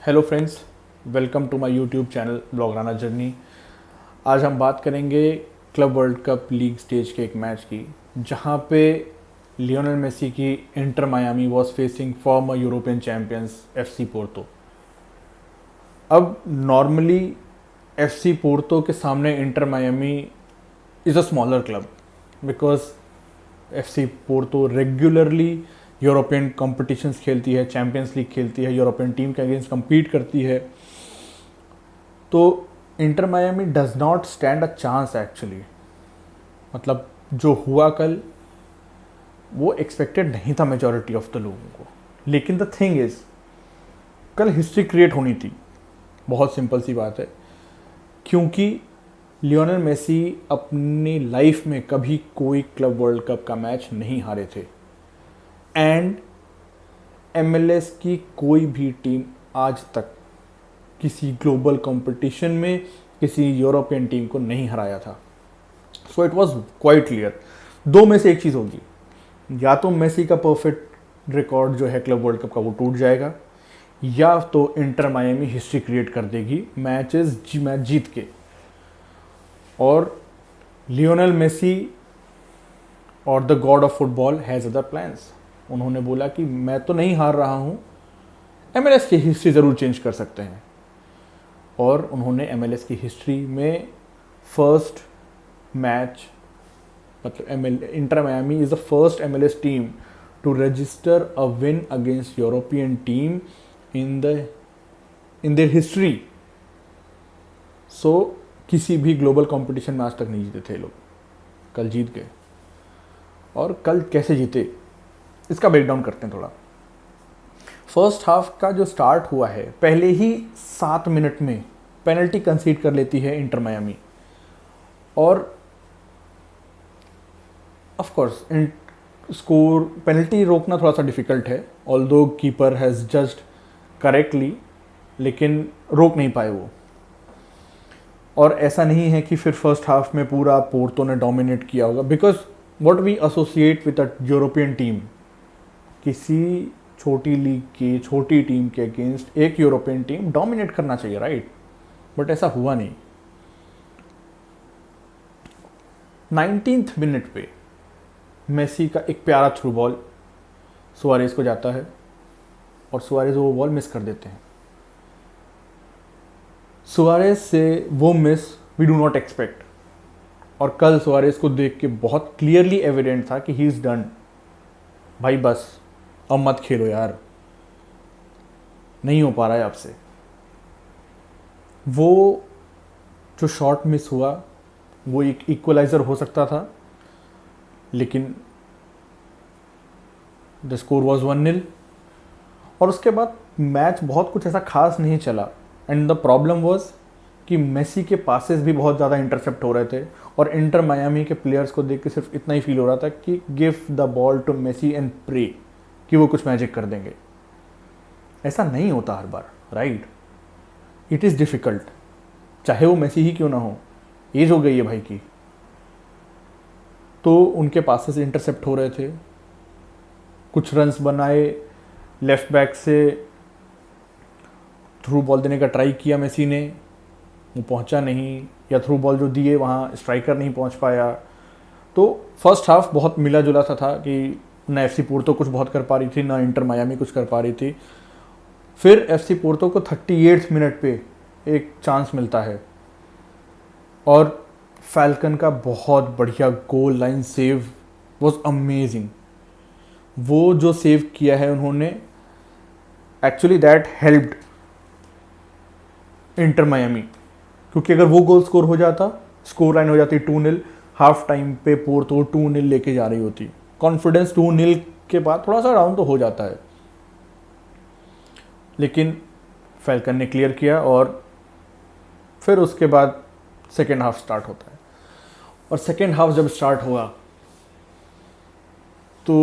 Hello friends, welcome to my YouTube channel ब्लॉगराना journey. आज हम बात करेंगे club world cup league stage के एक मैच की, जहां पे लियोनेल मेसी की Inter Miami was facing former European champions FC Porto. अब नॉर्मली एफसी पोर्तो के सामने Inter Miami is a smaller club because FC Porto regularly European competitions खेलती है, चैंपियंस लीग खेलती है, यूरोपियन टीम के अगेंस्ट compete करती है। तो Inter Miami does not stand a chance actually. मतलब जो हुआ कल वो एक्सपेक्टेड नहीं था मेजॉरिटी ऑफ द लोगों को। लेकिन द थिंग इज, कल हिस्ट्री क्रिएट होनी थी। बहुत सिंपल सी बात है, क्योंकि लियोनेल मेसी अपनी लाइफ में कभी कोई क्लब वर्ल्ड कप का मैच नहीं हारे थे एंड एमएलएस की कोई भी टीम आज तक किसी ग्लोबल कंपटीशन में किसी यूरोपियन टीम को नहीं हराया था। So it was quite clear, दो में से एक चीज़ होगी, या तो मेसी का परफेक्ट रिकॉर्ड जो है क्लब वर्ल्ड कप का वो टूट जाएगा, या तो इंटर मायामी हिस्ट्री क्रिएट कर देगी मैच जीत के। और लियोनेल मेसी और the God of football has other plans. उन्होंने बोला कि मैं तो नहीं हार रहा हूँ, एमएलएस की हिस्ट्री ज़रूर चेंज कर सकते हैं। और उन्होंने एमएलएस की हिस्ट्री में फर्स्ट मैच, मतलब Inter Miami is the first MLS team to register a win against European team in their history. So किसी भी ग्लोबल कंपटीशन में आज तक नहीं जीते थे लोग, कल जीत गए। और कल कैसे जीते इसका ब्रेकडाउन करते हैं थोड़ा। फर्स्ट हाफ का जो स्टार्ट हुआ है, पहले ही 7 मिनट में पेनल्टी कंसीड कर लेती है इंटर मायामी। और ऑफ कोर्स स्कोर पेनल्टी रोकना थोड़ा सा डिफिकल्ट है, although keeper has judged correctly, लेकिन रोक नहीं पाए वो। और ऐसा नहीं है कि फिर फर्स्ट हाफ में पूरा पोर्तो ने डोमिनेट किया होगा, because what we associate with a European team, किसी छोटी लीग की छोटी टीम के अगेंस्ट एक यूरोपियन टीम डोमिनेट करना चाहिए, राइट? बट ऐसा हुआ नहीं। 19th मिनट पे मेसी का एक प्यारा थ्रू बॉल सुआरेज को जाता है और सुआरेज वो बॉल मिस कर देते हैं। सुआरेज से वो miss we do not expect. और कल सुआरेज को देख के बहुत क्लियरली एविडेंट था कि ही इज़ डन। भाई बस अब मत खेलो यार, नहीं हो पा रहा है आपसे। वो जो शॉट मिस हुआ वो एक इक्वलाइज़र हो सकता था, लेकिन द स्कोर वॉज 1-0। और उसके बाद मैच बहुत कुछ ऐसा खास नहीं चला। एंड द प्रॉब्लम वॉज कि मेसी के पासेस भी बहुत ज़्यादा इंटरसेप्ट हो रहे थे, और इंटर मायामी के प्लेयर्स को देख के सिर्फ इतना ही फील हो रहा था कि give the ball to Messi and pray कि वो कुछ मैजिक कर देंगे। ऐसा नहीं होता हर बार, राइट? इट इज़ डिफ़िकल्ट, चाहे वो मेसी ही क्यों ना हो, एज हो गई है भाई की। तो उनके पासेस इंटरसेप्ट हो रहे थे, कुछ रन्स बनाए, लेफ्ट बैक से थ्रू बॉल देने का ट्राई किया मेसी ने, वो पहुंचा नहीं, या थ्रू बॉल जो दिए वहाँ स्ट्राइकर नहीं पहुंच पाया। तो फर्स्ट हाफ बहुत मिला जुला सा था कि ना एफसी पोर्तो कुछ बहुत कर पा रही थी, ना इंटर मायामी कुछ कर पा रही थी। फिर एफसी पोर्तो को 38th मिनट पे एक चांस मिलता है, और फैल्कन का बहुत बढ़िया goal line save was amazing. वो जो सेव किया है उन्होंने, actually that helped inter Miami, क्योंकि अगर वो गोल स्कोर हो जाता, स्कोर लाइन हो जाती 2-0, हाफ टाइम पे पोर्तो 2-0 लेके जा रही होती। कॉन्फिडेंस 2-0 के बाद थोड़ा सा डाउन तो हो जाता है, लेकिन फैल्कन ने क्लियर किया। और फिर उसके बाद सेकेंड हाफ स्टार्ट होता है। और सेकेंड हाफ जब स्टार्ट हुआ तो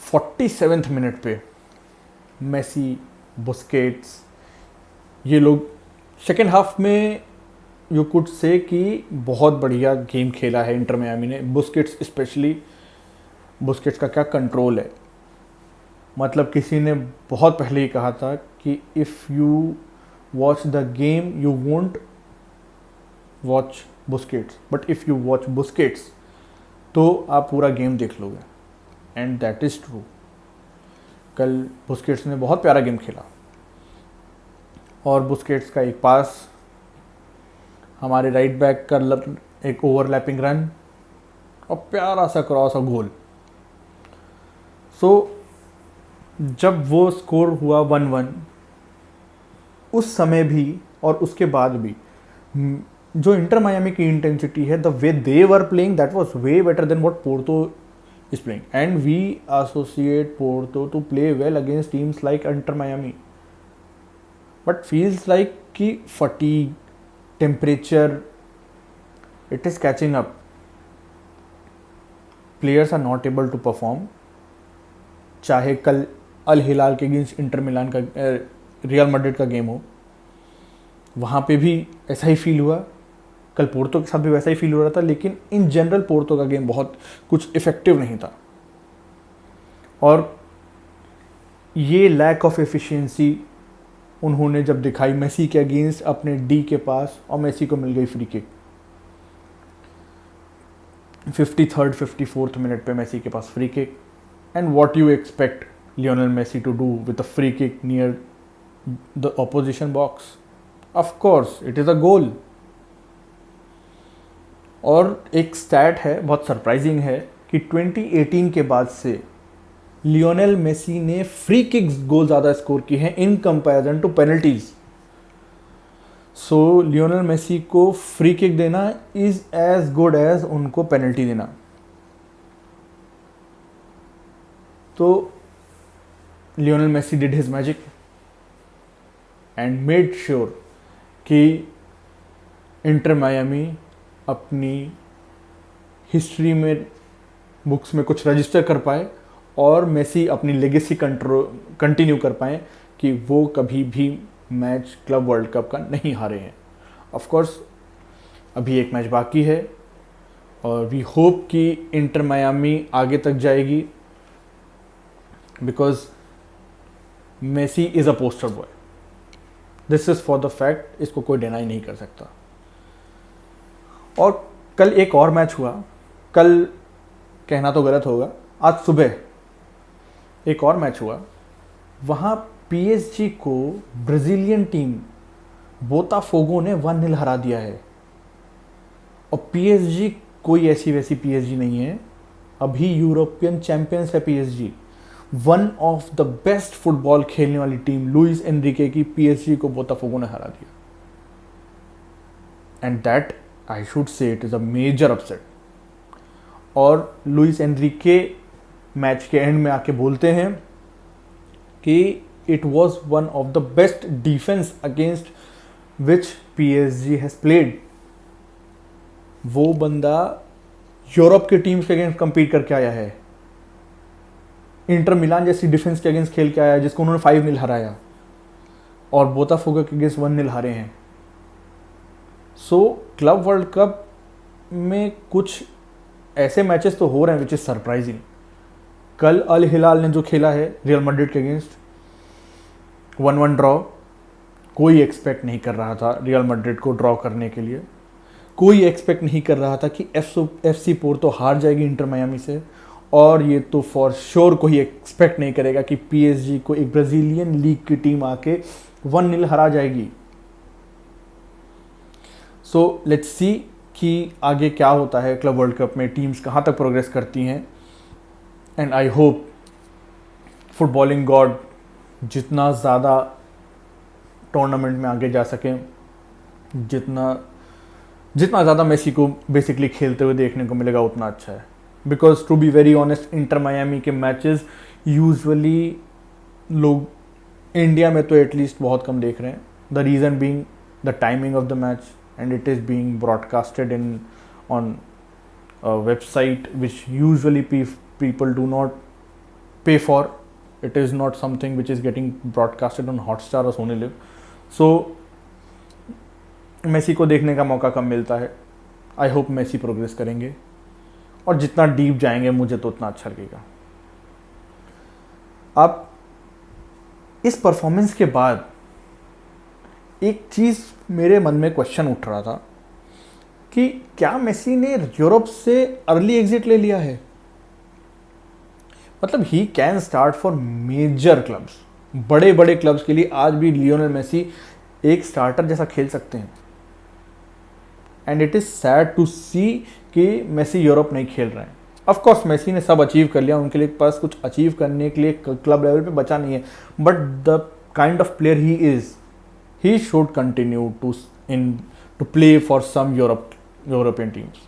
47th मिनट पे मेसी, बुस्केट्स, ये लोग सेकेंड हाफ में यू कुड से कि बहुत बढ़िया गेम खेला है इंटर मियामी ने। बुस्केट्स स्पेशली, बुस्केट्स का क्या कंट्रोल है, मतलब किसी ने बहुत पहले ही कहा था कि if you watch the game you won't watch Busquets, but if you watch Busquets तो आप पूरा गेम देख लोगे। And that is true. कल बुस्केट्स ने बहुत प्यारा गेम खेला और बुस्केट्स का एक पास, हमारे राइट बैक का एक ओवरलैपिंग रन और प्यारा सा क्रॉस और गोल। सो जब वो स्कोर हुआ 1-1, उस समय भी और उसके बाद भी जो इंटर मायामी की इंटेंसिटी है, the way they were playing, that was way better than what Porto is playing, and we associate Porto to play well against teams like Inter Miami, but feels like कि fatigue, temperature, it is catching up. Players are not able to perform. चाहे कल अल हिलाल के against Inter Milan का real Madrid का game हो, वहाँ पे भी ऐसा ही फील हुआ, कल पोर्तो के साथ भी वैसा ही फील हो रहा था, लेकिन इन जनरल पोर्तो का गेम बहुत कुछ इफेक्टिव नहीं था। और ये लैक ऑफ एफिशिएंसी उन्होंने जब दिखाई मेसी के अगेंस्ट अपने डी के पास, और मेसी को मिल गई free kick 53rd 54th minute पे मेसी के पास free kick. And what you expect Lionel Messi to do with a free kick near the opposition box? Of course it is a goal. और एक stat है, बहुत surprising है, कि 2018 के बाद से लियोनेल मेसी ने फ्री किक्स गोल ज़्यादा स्कोर की हैं in comparison to penalties. So Lionel Messi को फ्री किक देना इज एज गुड एज उनको पेनल्टी देना। तो Lionel Messi did his magic and made sure कि इंटर मायामी अपनी हिस्ट्री में, बुक्स में कुछ रजिस्टर कर पाए और मेसी अपनी लेगेसी कंटिन्यू कर पाए कि वो कभी भी मैच क्लब वर्ल्ड कप का नहीं हारे हैं। ऑफ कोर्स अभी एक मैच बाकी है और वी होप कि इंटर मायामी आगे तक जाएगी, because Messi is a poster boy, this is for the fact, इसको कोई डिनाई नहीं कर सकता। और कल एक और मैच हुआ, कल कहना तो गलत होगा, आज सुबह एक और मैच हुआ, वहाँ पीएसजी को ब्राज़ीलियन टीम बोताफोगो ने 1-0 हरा दिया है। और पीएसजी कोई ऐसी वैसी पीएसजी नहीं है, अभी यूरोपियन चैंपियंस है PSG, one of the best football खेलने वाली टीम लुइस एनरिके की पीएसजी को बोताफोगो ने हरा दिया। And that I should say it is a major upset. और लुइस एनरिके मैच के एंड में आके बोलते हैं कि it was one of the best defence against which PSG has played. वो बंदा यूरोप के टीम्स के अगेंस्ट कंपीट करके आया है, इंटर मिलान जैसी डिफेंस के अगेंस्ट खेल के आया है जिसको उन्होंने 5-0 हराया, और बोताफोगो के अगेंस्ट 1-0 हारे हैं। सो क्लब वर्ल्ड कप में कुछ ऐसे मैचेस तो हो रहे हैं विच इज़ सरप्राइजिंग। कल अल हिलाल ने जो खेला है रियल मैड्रिड के अगेंस्ट, 1-1 ड्रॉ, कोई एक्सपेक्ट नहीं कर रहा था रियल मैड्रिड को ड्रॉ करने के लिए, कोई एक्सपेक्ट नहीं कर रहा था कि एफसी पोर्तो हार जाएगी इंटर मायामी से, और ये तो फॉर श्योर कोई एक्सपेक्ट नहीं करेगा कि पीएसजी को एक ब्राज़ीलियन लीग की टीम आके 1-0 हरा जाएगी। सो लेट्स सी कि आगे क्या होता है क्लब वर्ल्ड कप में, टीम्स कहाँ तक प्रोग्रेस करती हैं। And I hope footballing God जितना ज़्यादा टूर्नामेंट में आगे जा सकें, जितना ज़्यादा मेसी को बेसिकली खेलते हुए देखने को मिलेगा उतना अच्छा है। Because to be very honest, Inter Miami के मैचेस यूजुअली लोग इंडिया में तो एटलीस्ट बहुत कम देख रहे हैं, the reason being the timing of the match, and it is being broadcasted on a website which usually people do not pay for. It is not something which is getting broadcasted on Hotstar or Sony Live. So Messi को देखने का मौका कम मिलता है। I hope Messi progress करेंगे और जितना deep जाएंगे मुझे तो उतना अच्छा लगेगा। आप इस परफॉर्मेंस के बाद एक चीज़ मेरे मन में क्वेश्चन उठ रहा था कि क्या मेसी ने यूरोप से अर्ली एग्जिट ले लिया है? मतलब he can start for major clubs, बड़े बड़े क्लब्स के लिए आज भी लियोनेल मेसी एक स्टार्टर जैसा खेल सकते हैं। And it is sad to see कि मेसी यूरोप नहीं खेल रहे हैं। ऑफ कोर्स मेसी ने सब अचीव कर लिया, उनके लिए पास कुछ अचीव करने के लिए क्लब लेवल पे बचा नहीं है, but the kind of player he is, he should continue to play for some European teams.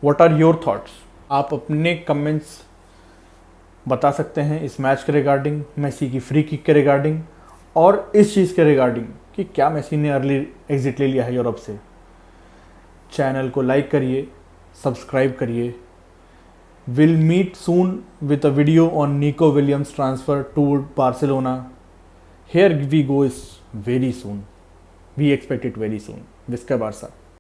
What are your thoughts? आप अपने कमेंट्स बता सकते हैं इस मैच के रिगार्डिंग, मेसी की फ्री किक के रिगार्डिंग, और इस चीज़ के रिगार्डिंग कि क्या मेसी ने अर्ली एग्जिट ले लिया है यूरोप से। चैनल को लाइक करिए, सब्सक्राइब करिए। Will meet soon with a video on Nico Williams transfer to Barcelona. Here we go is very soon. We expect it very soon. Visca Barca.